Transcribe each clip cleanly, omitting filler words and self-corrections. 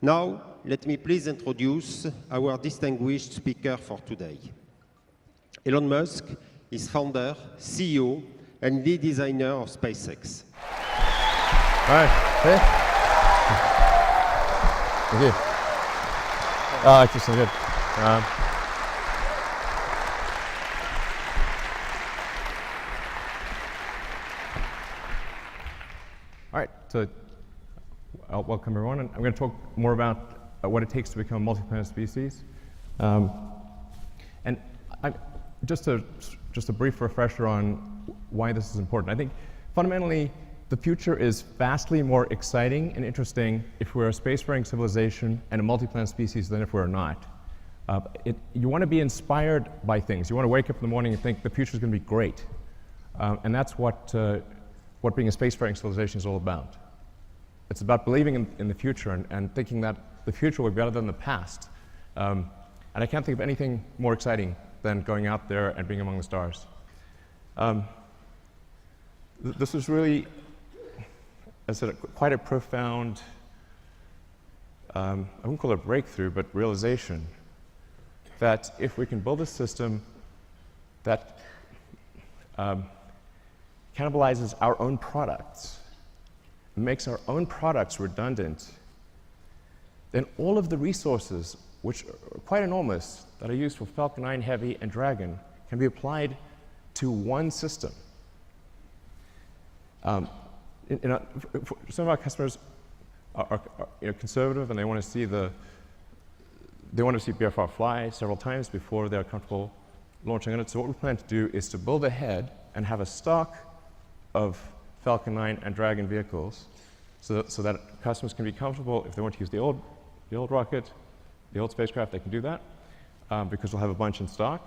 Now, let me please introduce our distinguished speaker for today. Elon Musk is founder, CEO, and lead designer of SpaceX. All right. Hey. Thank you. Oh, it's just so good. All right. So, welcome everyone. And I'm going to talk more about what it takes to become a multi-planet species. And just a brief refresher on why this is important. I think fundamentally, the future is vastly more exciting and interesting if we're a spacefaring civilization and a multi-planet species than if we're not. You want to be inspired by things. You want to wake up in the morning and think the future is going to be great. And that's what being a spacefaring civilization is all about. It's about believing in the future and thinking that the future will be better than the past. And I can't think of anything more exciting than going out there and being among the stars. This is really, as I said, quite a profound, I wouldn't call it a breakthrough, but realization that if we can build a system that cannibalizes our own products, makes our own products redundant, then all of the resources, which are quite enormous, that are used for Falcon 9 Heavy and Dragon, can be applied to one system. Some of our customers are conservative, and they want to see BFR fly several times before they're comfortable launching on it. So what we plan to do is to build ahead and have a stock of Falcon 9 and Dragon vehicles, so that customers can be comfortable. If they want to use the old rocket, the old spacecraft, they can do that, because we'll have a bunch in stock.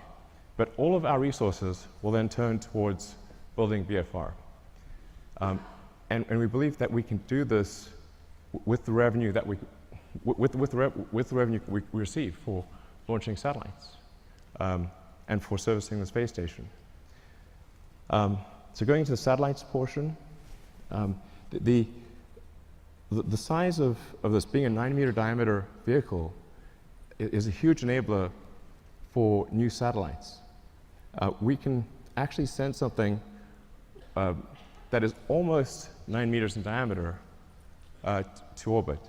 But all of our resources will then turn towards building BFR. And we believe that we can do this with the revenue that we receive for launching satellites, and for servicing the space station. So going to the satellites portion, the size of this being a 9-meter diameter vehicle is a huge enabler for new satellites. We can actually send something that is almost 9 meters in diameter to orbit.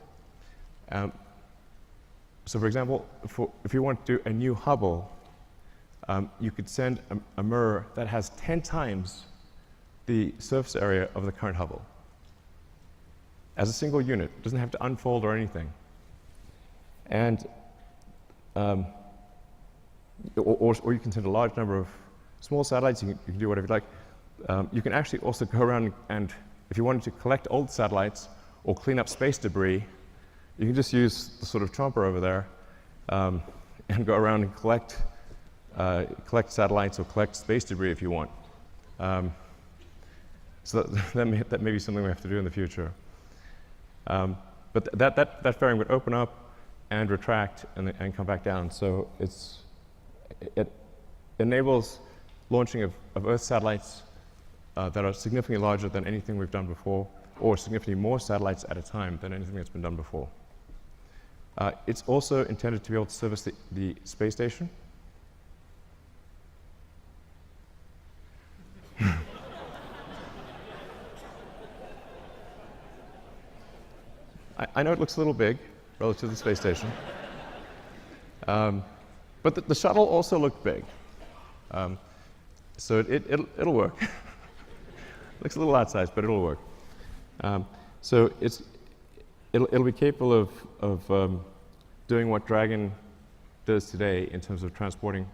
So for example, if you want to do a new Hubble, you could send a mirror that has 10 times the surface area of the current Hubble as a single unit. It doesn't have to unfold or anything. And or you can send a large number of small satellites. You can do whatever you like. You can actually also go around and, if you wanted to collect old satellites or clean up space debris, you can just use the sort of chomper over there and go around and collect satellites or collect space debris if you want. So that may be something we have to do in the future. But that fairing would open up and retract and come back down. So it enables launching of Earth satellites that are significantly larger than anything we've done before, or significantly more satellites at a time than anything that's been done before. It's also intended to be able to service the space station. I know it looks a little big relative to the space station, but the shuttle also looked big, so it'll work. Looks a little outsized, but it'll work. So it'll be capable of doing what Dragon does today in terms of transporting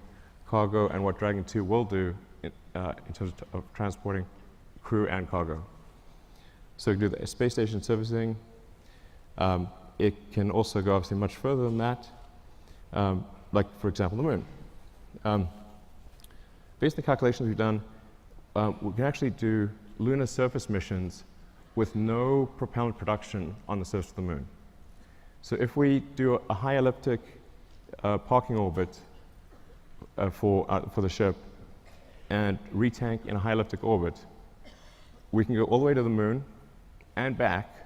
cargo, and what Dragon 2 will do in terms of transporting crew and cargo. So it can do the space station servicing. It can also go obviously much further than that, like, for example, the moon. Based on the calculations we've done, we can actually do lunar surface missions with no propellant production on the surface of the moon. So if we do a high elliptic parking orbit for the ship and retank in a high elliptic orbit, we can go all the way to the moon and back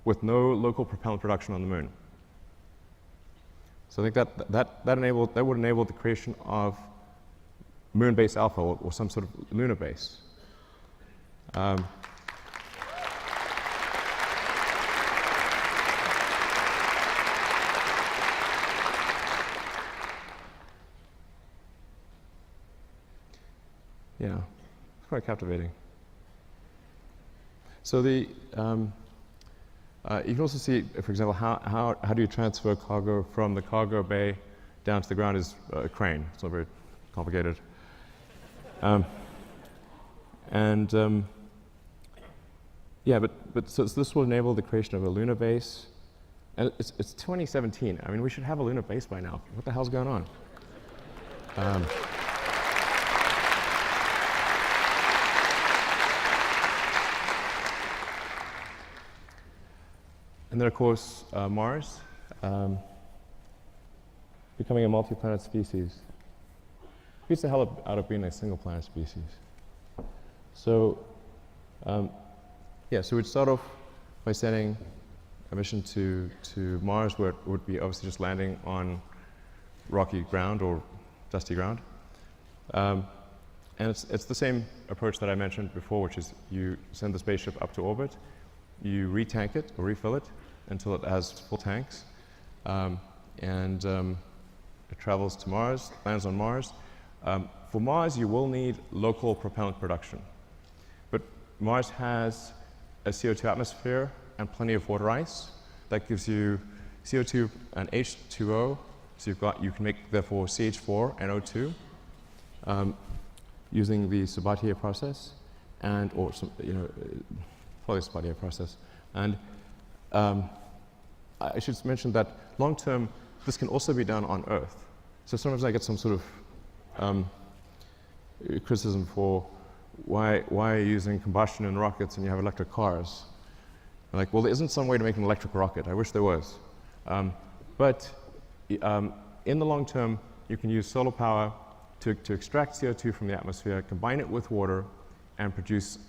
with no local propellant production on the moon. So I think that would enable the creation of moon base alpha or some sort of lunar base. Yeah, it's quite captivating. So you can also see, for example, how do you transfer cargo from the cargo bay down to the ground is a crane. It's not very complicated. Yeah, so this will enable the creation of a lunar base. And it's 2017. I mean, we should have a lunar base by now. What the hell's going on? And then, of course, Mars, becoming a multi-planet species. Beats the hell out of being a single-planet species. So, so we'd start off by sending a mission to Mars, where it would be obviously just landing on rocky ground or dusty ground. And it's the same approach that I mentioned before, which is you send the spaceship up to orbit, you retank it or refill it until it has full tanks, and it travels to Mars, lands on Mars. For Mars, you will need local propellant production. But Mars has a CO2 atmosphere and plenty of water ice. That gives you CO2 and H2O, so you can make, therefore, CH4 and O2 using the Sabatier process, or some, probably the Sabatier process. And I should mention that long term, this can also be done on Earth. So sometimes I get some sort of criticism for why are you using combustion in rockets and you have electric cars? I'm like, well, there isn't some way to make an electric rocket. I wish there was. But in the long term, you can use solar power to extract CO2 from the atmosphere, combine it with water, and produce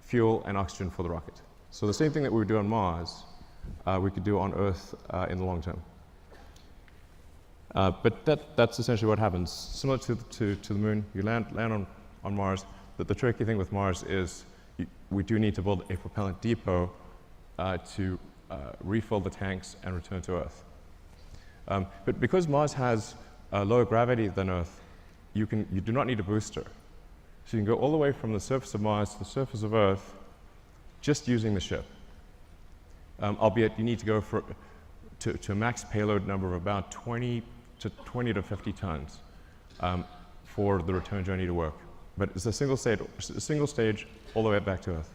fuel and oxygen for the rocket. So the same thing that we would do on Mars, we could do on Earth in the long term. But that's essentially what happens. Similar to the moon, you land on Mars. The tricky thing with Mars is we do need to build a propellant depot to refill the tanks and return to Earth. But because Mars has lower gravity than Earth, you do not need a booster. So you can go all the way from the surface of Mars to the surface of Earth just using the ship. Albeit you need to go to a max payload number of about 20 to 50 tons for the return journey to work. But it's a single stage all the way back to Earth.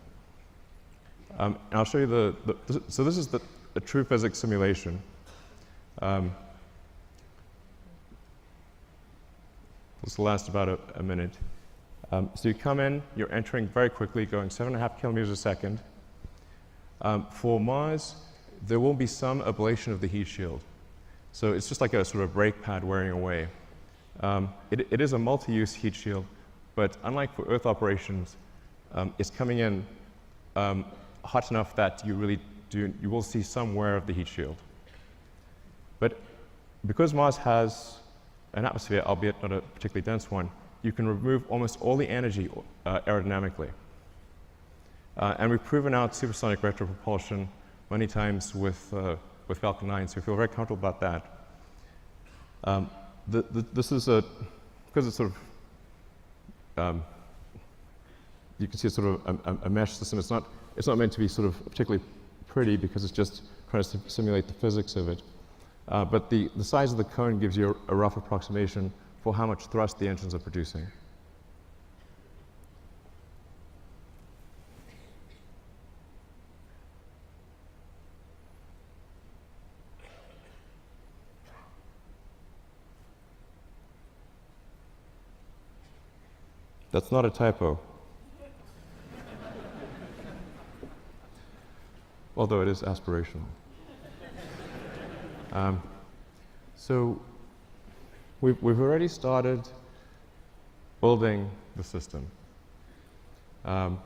And I'll show you so this is a true physics simulation. This will last about a minute. So you come in, you're entering very quickly, going 7.5 kilometers a second. For Mars, there will be some ablation of the heat shield. So it's just like a sort of brake pad wearing away. It is a multi-use heat shield, but unlike for Earth operations, it's coming in hot enough that you will see some wear of the heat shield. But because Mars has an atmosphere, albeit not a particularly dense one, you can remove almost all the energy aerodynamically. And we've proven out supersonic retropropulsion many times with Falcon 9, so we feel very comfortable about that. This is because it's sort of, you can see it's sort of a mesh system. It's not meant to be sort of particularly pretty because it's just trying to simulate the physics of it. But the size of the cone gives you a rough approximation for how much thrust the engines are producing. That's not a typo. Although it is aspirational. So we've already started building the system. The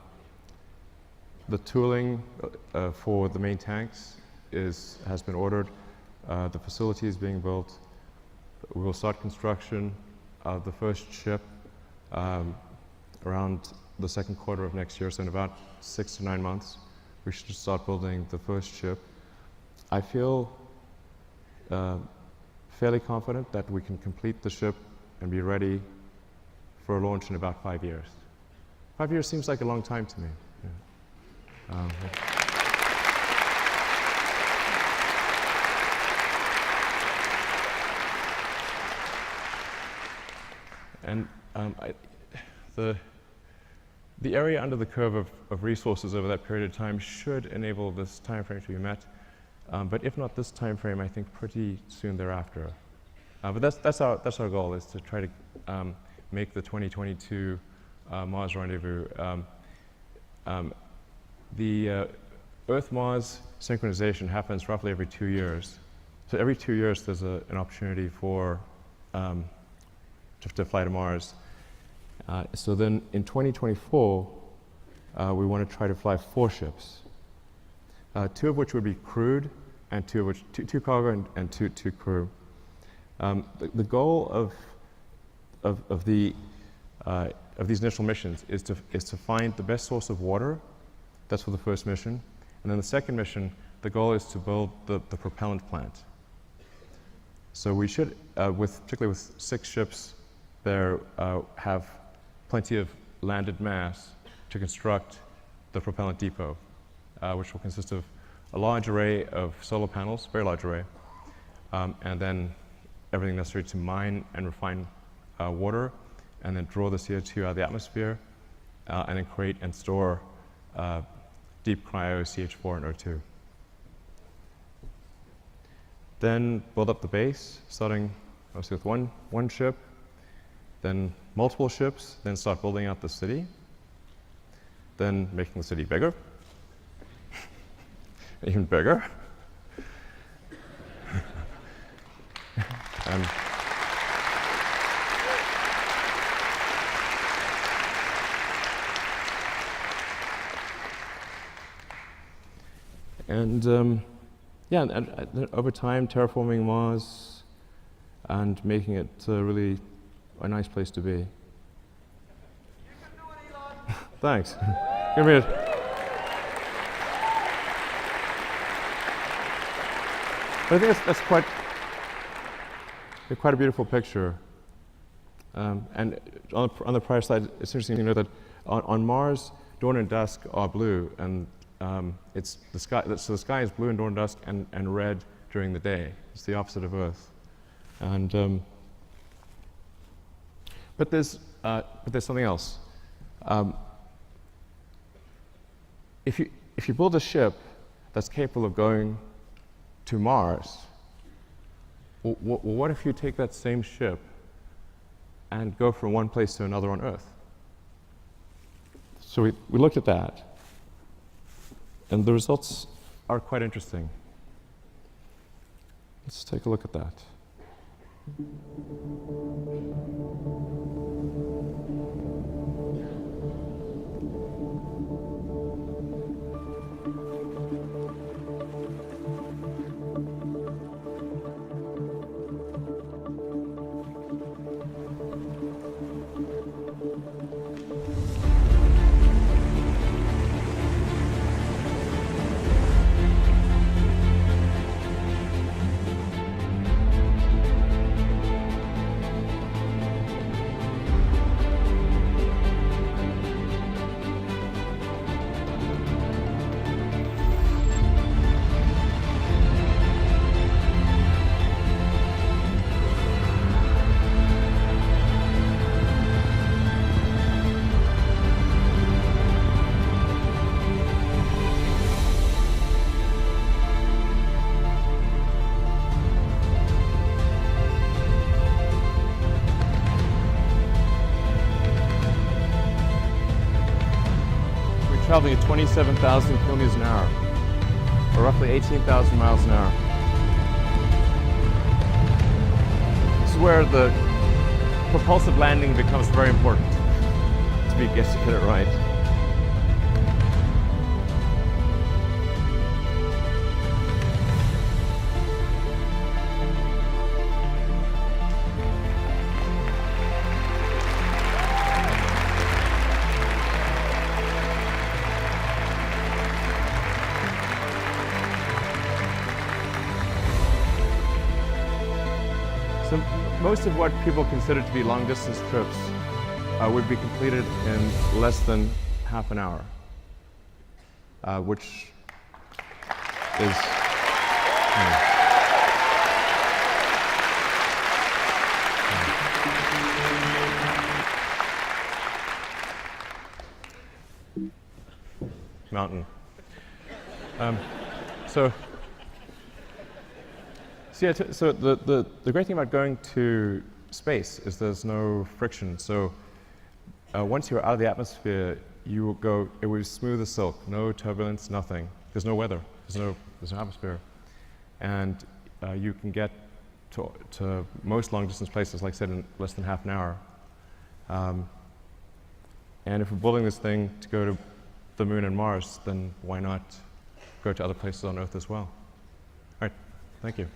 tooling for the main tanks has been ordered. The facility is being built. We will start construction of the first ship around the second quarter of next year, so in about 6 to 9 months, we should start building the first ship. I feel fairly confident that we can complete the ship and be ready for a launch in about 5 years. 5 years seems like a long time to me. Yeah. And the area under the curve of resources over that period of time should enable this time frame to be met. But if not this time frame, I think pretty soon thereafter. But that's our goal, is to try to make the 2022 Mars rendezvous. The Earth-Mars synchronization happens roughly every 2 years. So every 2 years, there's an opportunity for to fly to Mars. So then in 2024, we want to try to fly 4 ships, 2 of which would be crewed, and 2 of which, two cargo and two crew. The goal of these initial missions is to find the best source of water. That's for the first mission. And then the second mission, the goal is to build the propellant plant. So we should, particularly with 6 ships, there have plenty of landed mass to construct the propellant depot, which will consist of a large array of solar panels, very large array, and then everything necessary to mine and refine water, and then draw the CO2 out of the atmosphere, and then create and store deep cryo CH4 and O2. Then build up the base, starting obviously with one ship, then multiple ships, then start building out the city, then making the city bigger, even bigger. And over time, terraforming Mars and making it really a nice place to be. You can do it, Elon. Thanks. Give me it. But I think that's quite a beautiful picture. And on the prior slide, it's interesting to know that on Mars, dawn and dusk are blue, and it's the sky. So the sky is blue in dawn and dusk, and red during the day. It's the opposite of Earth. And but there's something else. If you build a ship that's capable of going to Mars, what if you take that same ship and go from one place to another on Earth? So we looked at that, and the results are quite interesting. Let's take a look at that. Traveling at 27,000 kilometers an hour, or roughly 18,000 miles an hour. This is where the propulsive landing becomes very important, to get it right. So most of what people consider to be long-distance trips would be completed in less than half an hour, which is mountain. So yeah, so the great thing about going to space is there's no friction. So once you're out of the atmosphere, you will go, it will be smooth as silk, no turbulence, nothing. There's no weather, there's no atmosphere. And you can get to most long distance places, like I said, in less than half an hour. And if we're building this thing to go to the moon and Mars, then why not go to other places on Earth as well? All right, thank you.